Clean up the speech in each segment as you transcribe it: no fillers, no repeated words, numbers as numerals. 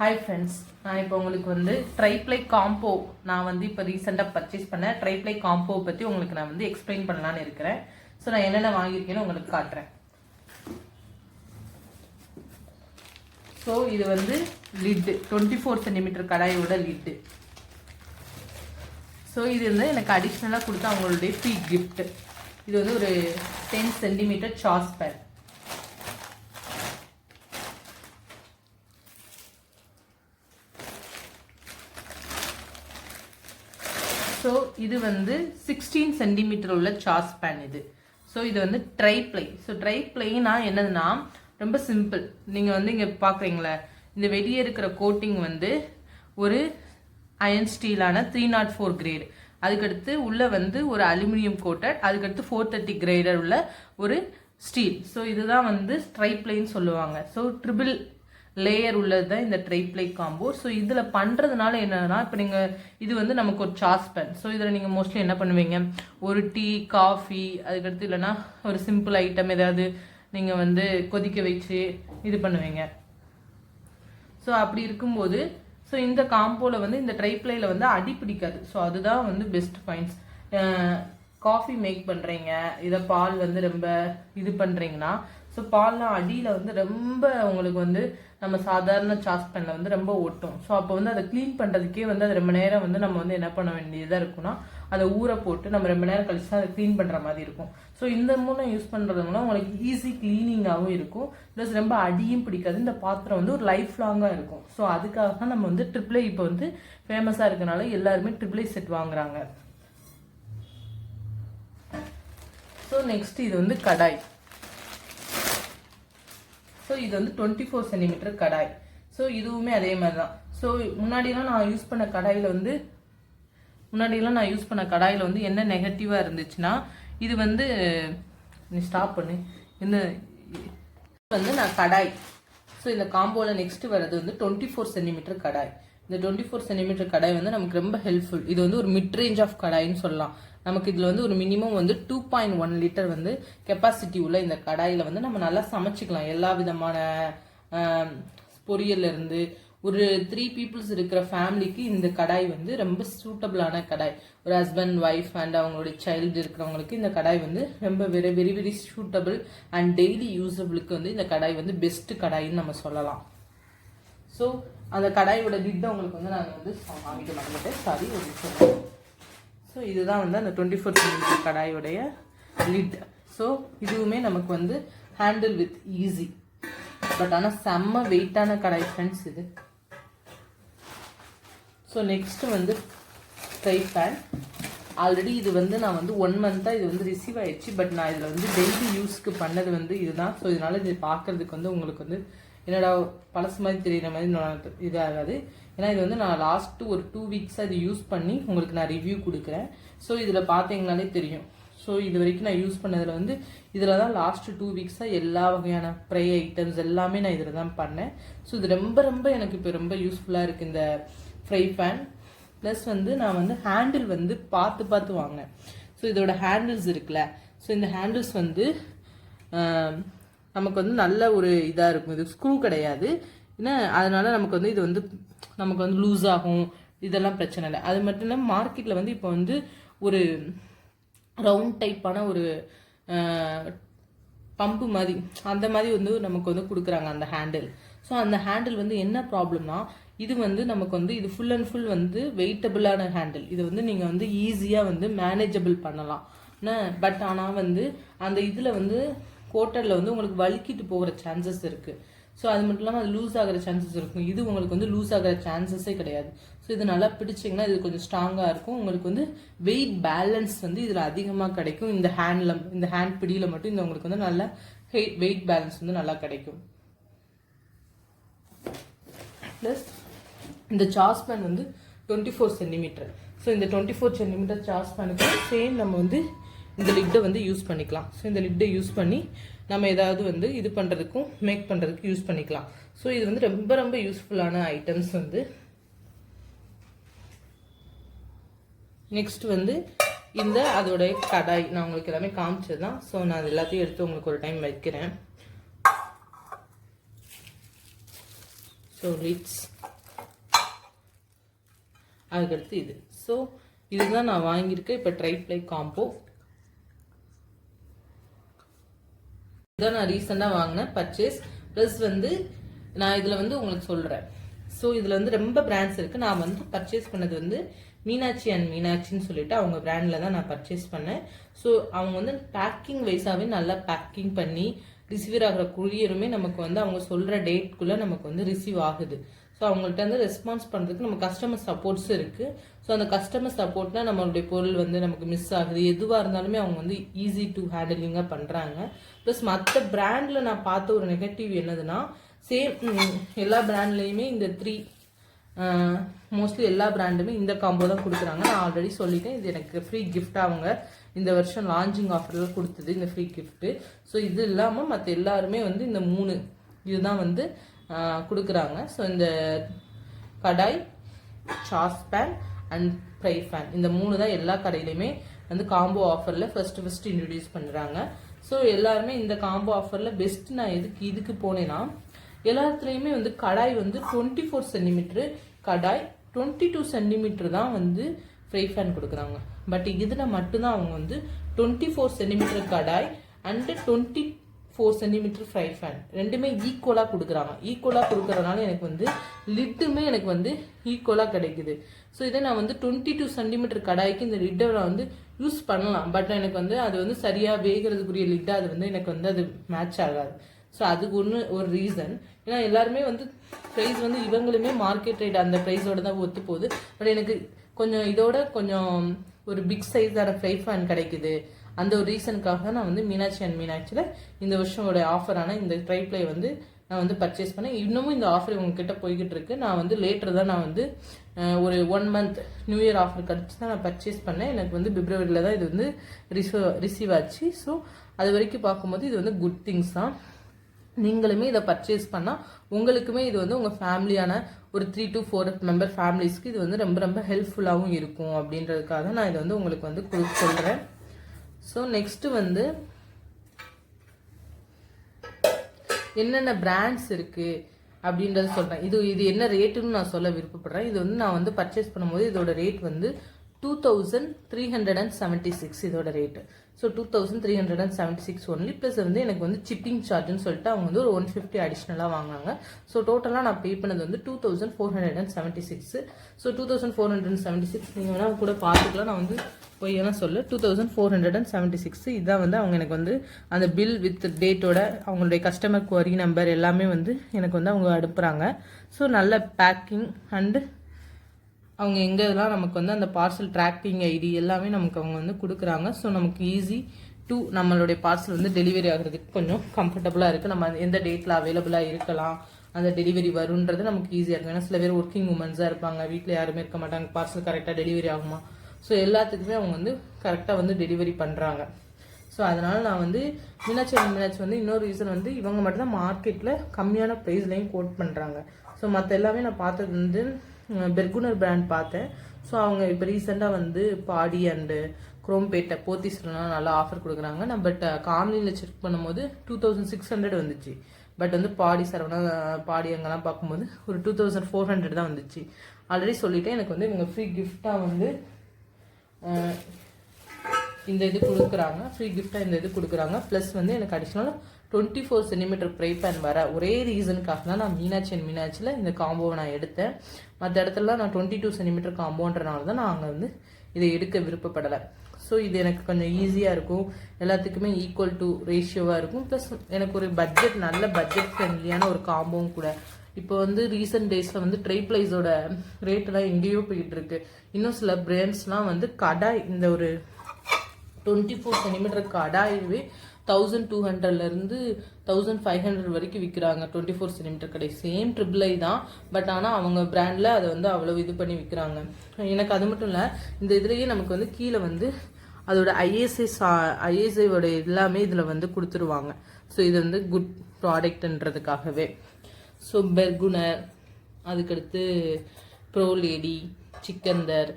Hi friends, நான் இப்போ உங்களுக்கு வந்து ட்ரைப்ளை காம்போ நான் வந்து இப்போ ரீசெண்டாக பர்ச்சேஸ் பண்ணேன். ட்ரைப்ளை காம்போ பற்றி உங்களுக்கு நான் வந்து எக்ஸ்பிளைன் பண்ணலான்னு இருக்கிறேன். ஸோ நான் என்னென்ன வாங்கியிருக்கேன்னு உங்களுக்கு காட்டுறேன். ஸோ இது வந்து லிட்டு 24 சென்டிமீட்டர் கடாயோட லிட்டு. ஸோ இது வந்து எனக்கு அடிஷ்னலாக கொடுத்த அவங்களுடைய ஃப்ரீ கிஃப்ட். இது வந்து ஒரு 10 சென்டிமீட்டர் சாஸ் பேன். ஸோ இது வந்து 16 சென்டிமீட்டர் உள்ள சாஸ் பேன் இது. ஸோ இது வந்து ட்ரைப்ளை. ஸோ ட்ரைப்ளைனா என்னதுன்னா ரொம்ப சிம்பிள். நீங்கள் வந்து இங்கே பார்க்குறீங்களே, இந்த வெளியே இருக்கிற கோட்டிங் வந்து ஒரு அயன் ஸ்டீலான 304 கிரேடு. அதுக்கடுத்து உள்ளே வந்து ஒரு அலுமினியம் கோட்டட், அதுக்கடுத்து 430 கிரேடர் உள்ள ஒரு ஸ்டீல். ஸோ இதுதான் வந்து ட்ரைப்ளைன்னு சொல்லுவாங்க. ஸோ ட்ரிபிள் லேயர் உள்ளது தான் இந்த ட்ரைப்ளை காம்போ. ஸோ இதில் பண்ணுறதுனால என்னன்னா, இப்போ நீங்கள் இது வந்து நமக்கு ஒரு சாஸ் பேன். ஸோ இதில் நீங்கள் மோஸ்ட்லி என்ன பண்ணுவீங்க, ஒரு டீ காஃபி, அதுக்கடுத்து இல்லைன்னா ஒரு சிம்பிள் ஐட்டம் ஏதாவது நீங்கள் வந்து கொதிக்க வச்சு இது பண்ணுவீங்க. ஸோ அப்படி இருக்கும்போது ஸோ இந்த காம்போவில் வந்து இந்த ட்ரைப்ளையில் வந்து அடி பிடிக்காது. ஸோ அதுதான் வந்து பெஸ்ட் பாயிண்ட்ஸ். காஃபி மேக் பண்ணுறீங்க, இதை பால் வந்து ரொம்ப இது பண்ணுறீங்கன்னா, ஸோ பால்லாம் அடியில் வந்து ரொம்ப உங்களுக்கு வந்து நம்ம சாதாரண சாஸ் பேனில் வந்து ரொம்ப ஒட்டும். ஸோ அப்போ வந்து அதை க்ளீன் பண்ணுறதுக்கே வந்து அது ரொம்ப நேரம் வந்து நம்ம வந்து என்ன பண்ண வேண்டியதாக இருக்குன்னா, அதை ஊற போட்டு நம்ம ரொம்ப நேரம் கழிச்சு தான் அதை க்ளீன் பண்ணுற மாதிரி இருக்கும். ஸோ இந்த மூலம் யூஸ் பண்ணுறது மூலம் உங்களுக்கு ஈஸி க்ளீனிங்காகவும் இருக்கும், ப்ளஸ் ரொம்ப அடியும் பிடிக்காது. இந்த பாத்திரம் வந்து ஒரு லைஃப் லாங்காக இருக்கும். ஸோ அதுக்காக தான் நம்ம வந்து ட்ரிப்ளை இப்போ வந்து ஃபேமஸாக இருக்கனால எல்லாருமே ட்ரிப்ளை செட் வாங்குறாங்க. ஸோ நெக்ஸ்ட் இது வந்து கடாய். ஸோ இது வந்து 24 சென்டிமீட்டர் கடாய். ஸோ இதுவுமே அதே மாதிரி தான். ஸோ முன்னாடியெல்லாம் நான் யூஸ் பண்ண கடாயில் வந்து என்ன நெகட்டிவாக இருந்துச்சுன்னா, இது வந்து நீ ஸ்டாப் பண்ணு, இந்த வந்து நான் கடாய். ஸோ இந்த காம்போவில் நெக்ஸ்ட் வர்றது வந்து 24 சென்டிமீட்டர் கடாய். இந்த 24 சென்டிமீட்டர் கடாய் வந்து நமக்கு ரொம்ப ஹெல்ப்ஃபுல். இது வந்து ஒரு மிட் ரேஞ்ச் ஆஃப் கடாயின்னு சொல்லலாம். நமக்கு இதில் வந்து ஒரு மினிமம் வந்து 2.1 லிட்டர் வந்து கெப்பாசிட்டி உள்ள இந்த கடாயில் வந்து நம்ம நல்லா சமைச்சிக்கலாம். எல்லா விதமான பொரியல்ல ஒரு 3 பீப்புள்ஸ் இருக்கிற ஃபேமிலிக்கு இந்த கடாய் வந்து ரொம்ப சூட்டபிளான கடாய். ஒரு ஹஸ்பண்ட் ஒய்ஃப் அண்ட் அவங்களுடைய சைல்டு இருக்கிறவங்களுக்கு இந்த கடாய் வந்து ரொம்ப very very very suitable and daily யூஸபிளுக்கு வந்து இந்த கடாய் வந்து பெஸ்ட் கடாயின்னு நம்ம சொல்லலாம். ஸோ அந்த கடாயோட லிட்டை உங்களுக்கு வந்து நான் வந்து வாங்கிட்டு மறந்துட்டேன், சாரி ஒரு நிமிஷம். ஸோ இதுதான் வந்து அந்த 24 சென்டிமீட்டர் கடாயோடைய லிட். ஸோ இதுவுமே நமக்கு வந்து ஹேண்டில் வித் ஈஸி. பட் ஆனால் செம்ம வெயிட்டான கடாய் ஃப்ரெண்ட்ஸ் இது. ஸோ நெக்ஸ்ட் வந்து ஃப்ரை பேன். ஆல்ரெடி இது வந்து நான் வந்து 1 மந்த்தாக இது வந்து ரிசீவ் ஆயிடுச்சு. பட் நான் இதில் வந்து டெய்லி யூஸ்க்கு பண்ணது வந்து இதுதான். ஸோ இதனால இது பார்க்கறதுக்கு வந்து உங்களுக்கு வந்து என்னடா பழசு மாதிரி தெரியுற மாதிரி இதாகாது. ஏன்னா இது வந்து நான் லாஸ்ட்டு ஒரு 2 வீக்ஸாக இது யூஸ் பண்ணி உங்களுக்கு நான் ரிவ்யூ கொடுக்குறேன். ஸோ இதில் பார்த்தீங்கனாலே தெரியும். ஸோ இது வரைக்கும் நான் யூஸ் பண்ணதில் வந்து இதில் தான் லாஸ்ட்டு 2 வீக்ஸாக எல்லா வகையான ஃப்ரை ஐட்டம்ஸ் எல்லாமே நான் இதில் தான் பண்ணேன். ஸோ இது ரொம்ப ரொம்ப எனக்கு இப்போ ரொம்ப யூஸ்ஃபுல்லாக இருக்குது இந்த ஃப்ரை பேன். ப்ளஸ் வந்து நான் வந்து ஹேண்டில் வந்து பார்த்து வாங்கினேன். ஸோ இதோட ஹேண்டில்ஸ் இருக்குல்ல, ஸோ இந்த ஹேண்டில்ஸ் வந்து நமக்கு வந்து நல்ல ஒரு இதாக இருக்கும். இது ஸ்க்ரூ கிடையாது, ஏன்னா அதனால நமக்கு வந்து இது வந்து நமக்கு வந்து லூஸ் ஆகும், இதெல்லாம் பிரச்சனை இல்லை. அது மட்டும் இல்லாமல் மார்க்கெட்டில் வந்து இப்போ வந்து ஒரு ரவுண்ட் டைப்பான ஒரு பம்பு மாதிரி அந்த மாதிரி வந்து நமக்கு வந்து கொடுக்குறாங்க அந்த ஹேண்டில். ஸோ அந்த ஹேண்டில் வந்து என்ன ப்ராப்ளம்னா, இது வந்து நமக்கு வந்து இது ஃபுல் அண்ட் ஃபுல் வந்து வெயிட்டபிளான ஹேண்டில். இது வந்து நீங்கள் வந்து ஈஸியாக வந்து மேனேஜபிள் பண்ணலாம். பட் ஆனால் வந்து அந்த இதில் வந்து கோட்டரில் வந்து உங்களுக்கு வலிக்கிட்டு போகிற சான்சஸ் இருக்குது. ஸோ அது மட்டும் இல்லாமல் அது லூஸ் ஆகிற சான்சஸ் இருக்கும். இது உங்களுக்கு வந்து லூஸ் ஆகிற சான்சஸே கிடையாது. ஸோ இது நல்லா பிடிச்சிங்கன்னா இது கொஞ்சம் ஸ்ட்ராங்காக இருக்கும். உங்களுக்கு வந்து வெயிட் பேலன்ஸ் வந்து இதில் அதிகமாக கிடைக்கும். இந்த ஹேண்ட் பிடியில் மட்டும் இந்த உங்களுக்கு வந்து நல்ல வெயிட் பேலன்ஸ் வந்து நல்லா கிடைக்கும். ப்ளஸ் இந்த சாஸ் பேன் வந்து 24 சென்டிமீட்டர். ஸோ இந்த 24 சென்டிமீட்டர் சாஸ் பேனுக்கு சேம் நம்ம வந்து இந்த லிட்டை வந்து யூஸ் பண்ணிக்கலாம். ஸோ இந்த லிட்டை யூஸ் பண்ணி நம்ம ஏதாவது வந்து இது பண்ணுறதுக்கும் மேக் பண்ணுறதுக்கு யூஸ் பண்ணிக்கலாம். ஸோ இது வந்து ரொம்ப ரொம்ப யூஸ்ஃபுல்லான ஐட்டம்ஸ் வந்து. நெக்ஸ்ட் வந்து இந்த அதோடைய கடாய் நான் உங்களுக்கு எல்லாமே காமிச்சது தான். ஸோ நான் அது எல்லாத்தையும் எடுத்து உங்களுக்கு ஒரு டைம் வைக்கிறேன். So lids அதுக்கடுத்து இது. ஸோ இதுதான் நான் வாங்கியிருக்கேன் இப்போ ட்ரை ப்ளை காம்போ. இதுதான் நான் ரீசெண்டாக வாங்கினேன் பர்ச்சேஸ். ப்ளஸ் வந்து நான் இதில் வந்து உங்களுக்கு சொல்கிறேன். ஸோ இதில் வந்து ரொம்ப பிராண்ட்ஸ் இருக்குது. நான் வந்து பர்ச்சேஸ் பண்ணது வந்து மீனாட்சி அண்ட் மீனாட்சின்னு சொல்லிட்டு அவங்க பிராண்டில் தான் நான் பர்ச்சேஸ் பண்ணேன். ஸோ அவங்க வந்து பேக்கிங் வைஸாகவே நல்லா பேக்கிங் பண்ணி ரிசீவர் ஆகிற குரியருமே நமக்கு வந்து அவங்க சொல்கிற டேட்குள்ளே நமக்கு வந்து ரிசீவ் ஆகுது. ஸோ அவங்கள்ட்ட வந்து ரெஸ்பான்ஸ் பண்ணுறதுக்கு நம்ம கஸ்டமர் சப்போர்ட்ஸும் இருக்குது. ஸோ அந்த கஸ்டமர் சப்போர்ட்னா நம்மளுடைய பொருள் வந்து நமக்கு மிஸ் ஆகுது, எதுவாக இருந்தாலுமே அவங்க வந்து ஈஸி டு ஹேண்டிலிங்காக பண்ணுறாங்க. ப்ளஸ் மற்ற பிராண்டில் நான் பார்த்த ஒரு நெகட்டிவ் என்னதுன்னா, சேம் எல்லா பிராண்ட்லேயுமே இந்த 3 மோஸ்ட்லி எல்லா பிராண்டுமே இந்த காம்போ தான் கொடுக்குறாங்க. நான் ஆல்ரெடி சொல்லிட்டேன், இது எனக்கு ஃப்ரீ கிஃப்டாக அவங்க இந்த வருஷம் லான்ச்சிங் ஆஃபரில் கொடுத்தது இந்த ஃப்ரீ கிஃப்ட்டு. ஸோ இது இல்லாமல் மற்ற எல்லாருமே வந்து இந்த 3 இதுதான் வந்து கொடுக்குறாங்க. ஸோ இந்த kadai, sauce pan and fry pan இந்த 3 தான் எல்லா கடையிலையுமே வந்து காம்போ ஆஃபரில் ஃபர்ஸ்ட் இன்ட்ரடியூஸ் பண்ணுறாங்க. ஸோ எல்லாருமே இந்த காம்போ ஆஃபரில் பெஸ்ட் நான் இதுக்கு போனேன்னா, எல்லாத்துலேயுமே வந்து கடாய் வந்து 24 சென்டிமீட்ரு கடாய், 22 சென்டிமீட்டர் தான் வந்து ஃப்ரை ஃபேன் கொடுக்குறாங்க. பட் இதில் மட்டும்தான் அவங்க வந்து 24 centimetre kadai and 24 centimetre fry fan ரெண்டுமே ஈக்குவலாக கொடுக்குறாங்க. ஈக்குவலாக கொடுக்குறதுனால எனக்கு வந்து லிட்டுமே எனக்கு வந்து ஈக்குவலாக கிடைக்குது. ஸோ இதே நான் வந்து 22 சென்டிமீட்டர் கடாய்க்கு இந்த லிட்டை நான் வந்து யூஸ் பண்ணலாம். பட் எனக்கு வந்து அது வந்து சரியாக வேகிறதுக்குரிய லிட்டாக அது வந்து எனக்கு வந்து அது மேட்ச் ஆகாது. ஸோ அதுக்கு ஒரு ரீசன். ஏன்னா எல்லாருமே வந்து ப்ரைஸ் வந்து இவங்களுமே மார்க்கெட் ரேட் அந்த ப்ரைஸோட தான் ஒத்து போகுது. பட் எனக்கு கொஞ்சம் இதோட கொஞ்சம் ஒரு பிக் சைஸான ஃப்ரை ஃபேன் கிடைக்குது. அந்த ஒரு ரீசனுக்காக நான் வந்து மீனாட்சி அண்ட் மீனாட்சியில் இந்த வருஷமோட ஆஃபரான இந்த ட்ரை ப்ளை வந்து நான் வந்து பர்ச்சேஸ் பண்ணேன். இன்னமும் இந்த ஆஃபர் உங்ககிட்ட போய்கிட்டு இருக்கு. நான் வந்து லேட்டர் தான் நான் வந்து ஒரு 1 மந்த் நியூ இயர் ஆஃபர் கிடச்சி தான் நான் பர்ச்சேஸ் பண்ணேன். எனக்கு வந்து பிப்ரவரியில் தான் இது வந்து ரிசீவ் ஆச்சு. ஸோ அது வரைக்கும் பார்க்கும்போது இது வந்து குட் திங்ஸ் தான். நீங்களுமே இதை பர்ச்சேஸ் பண்ணால் உங்களுக்குமே இது வந்து உங்கள் ஃபேமிலியான ஒரு 3 to 4 மெம்பர் ஃபேமிலிஸ்க்கு இது வந்து ரொம்ப ரொம்ப ஹெல்ப்ஃபுல்லாகவும் இருக்கும் அப்படின்றதுக்காக நான் இதை வந்து உங்களுக்கு வந்து சொல்கிறேன். ஸோ நெக்ஸ்ட்டு வந்து என்னென்ன பிராண்ட்ஸ் இருக்குது அப்படின்றத சொல்கிறேன். இது என்ன ரேட்டுன்னு நான் சொல்ல விருப்பப்படுறேன். இது வந்து நான் வந்து பர்ச்சேஸ் பண்ணும்போது இதோட ரேட் வந்து 2376 இதோட ரேட்டு. So 2376 only. ப்ளஸ் வந்து எனக்கு வந்து சிப்பிங் சார்ஜ்னு சொல்லிட்டு அவங்க வந்து ஒரு 150 அடிஷ்னலாக வாங்கினாங்க. ஸோ டோட்டலாக நான் பே பண்ணது வந்து 2476. ஸோ 2476 நீங்கள் வேணால் கூட பார்த்துக்கலாம். நான் வந்து பொய்யெல்லாம் சொல்ல 2476 இதுதான் வந்து அவங்க எனக்கு வந்து அந்த பில் வித் டேட்டோட அவங்களுடைய கஸ்டமர் குவரி நம்பர் எல்லாமே வந்து எனக்கு வந்து அவங்க அனுப்புகிறாங்க. ஸோ நல்ல பேக்கிங் அண்டு அவங்க எங்கெல்லாம் நமக்கு வந்து அந்த பார்சல் ட்ராக்கிங் ஐடி எல்லாமே நமக்கு அவங்க வந்து கொடுக்குறாங்க. ஸோ நமக்கு ஈஸி டு நம்மளுடைய பார்சல் வந்து டெலிவரி ஆகிறதுக்கு கொஞ்சம் கம்ஃபர்டபுளாக இருக்குது. நம்ம எந்த டேட்டில் அவைலபிளாக இருக்கலாம், அந்த டெலிவரி வருன்றது நமக்கு ஈஸியாக இருக்கும். ஏன்னா சில பேர் ஒர்க்கிங் உமன்ஸாக இருப்பாங்க, வீட்டில் யாருமே இருக்க மாட்டாங்க, பார்சல் கரெக்டாக டெலிவரி ஆகுமா. ஸோ எல்லாத்துக்குமே அவங்க வந்து கரெக்டாக வந்து டெலிவரி பண்ணுறாங்க. ஸோ அதனால் நான் வந்து மீனாட்சி வந்து இன்னொரு ரீசன் வந்து இவங்க மட்டும்தான் மார்க்கெட்டில் கம்மியான ப்ரைஸ்லையும் கோட் பண்ணுறாங்க. ஸோ மற்ற எல்லாமே நான் பார்த்தது வந்து பெர்குனர் பிராண்ட் பார்த்தேன். ஸோ அவங்க இப்போ ரீசெண்டாக வந்து பாடி அண்டு குரோம்பேட்டை போத்தீஸ்லாம் நல்லா ஆஃபர் கொடுக்குறாங்க. நான் பட் ஆன்லைனில் செக் பண்ணும்போது 2600 வந்துச்சு. பட் வந்து பாடி பாடி அங்கெல்லாம் பார்க்கும்போது ஒரு 2400 தான் வந்துச்சு. ஆல்ரெடி சொல்லிட்டேன், எனக்கு வந்து இவங்க ஃப்ரீ கிஃப்டாக வந்து இந்த இது கொடுக்குறாங்க. ஃப்ரீ கிஃப்டாக இந்த இது கொடுக்குறாங்க. ப்ளஸ் வந்து எனக்கு அடிஷ்னலாக 24 சென்டிமீட்டர் ஃப்ரை பேன் வர ஒரே ரீசனுக்காக தான் நான் மீனாட்சியில் இந்த காம்போவை நான் எடுத்தேன். மற்ற இடத்துலலாம் நான் 22 சென்டிமீட்டர் காம்போன்றனால தான் நான் அங்கே வந்து இதை எடுக்க விருப்பப்படலை. ஸோ இது எனக்கு கொஞ்சம் ஈஸியாக இருக்கும், எல்லாத்துக்குமே ஈக்குவல் டு ரேஷியோவாக இருக்கும். ப்ளஸ் எனக்கு ஒரு நல்ல பட்ஜெட் ஃப்ரெண்ட்லியான ஒரு காம்போவும் கூட. இப்போ வந்து ரீசெண்ட் டேஸில் வந்து ட்ரைப்ளைஸோட ரேட்டெல்லாம் எங்கேயோ போயிட்டு இருக்கு. இன்னும் சில பிராண்ட்ஸ்லாம் வந்து கடாய் இந்த ஒரு 24 சென்டிமீட்டர் கடாயவே 1200லேருந்து 1500 வரைக்கும் விற்கிறாங்க. 24 சென்டிமீட்டர் கடை சேம் ட்ரிபிள் தான். பட் ஆனால் அவங்க பிராண்டில் அதை வந்து அவ்வளோ இது பண்ணி விற்கிறாங்க. எனக்கு அது மட்டும் இல்லை, இந்த இதுலேயே நமக்கு வந்து கீழே வந்து அதோட ஐஎஸ்ஐயோட எல்லாமே இதில் வந்து கொடுத்துருவாங்க. ஸோ இது வந்து குட் ப்ராடக்ட்ன்றதுக்காகவே. ஸோ பெர்குனர், அதுக்கடுத்து ப்ரோ லேடி, சிக்கந்தர்,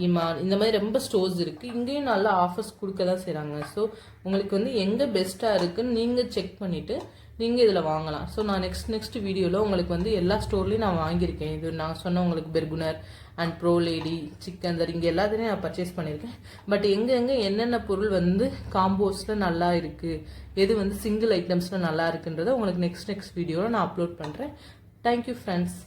இமான், இந்த மாதிரி ரொம்ப ஸ்டோர்ஸ் இருக்குது. இங்கேயும் நல்லா ஆஃபர்ஸ் கொடுக்க தான் செய்கிறாங்க. ஸோ உங்களுக்கு வந்து எங்கே பெஸ்ட்டாக இருக்குதுன்னு நீங்கள் செக் பண்ணிவிட்டு நீங்கள் இதில் வாங்கலாம். ஸோ நான் நெக்ஸ்ட் வீடியோவில் உங்களுக்கு வந்து எல்லா ஸ்டோர்லேயும் நான் வாங்கியிருக்கேன். இது நான் சொன்ன உங்களுக்கு பெர்குனர் அண்ட் ப்ரோ லேடி சிக்கந்தர் இங்கே எல்லாத்தையும் நான் பர்ச்சேஸ் பண்ணியிருக்கேன். பட் எங்கெங்கே என்னென்ன பொருள் வந்து காம்போஸில் நல்லா இருக்குது, எது வந்து சிங்கிள் ஐட்டம்ஸில் நல்லா இருக்குன்றதை உங்களுக்கு நெக்ஸ்ட் வீடியோவில் நான் அப்லோட் பண்ணுறேன். Thank you friends.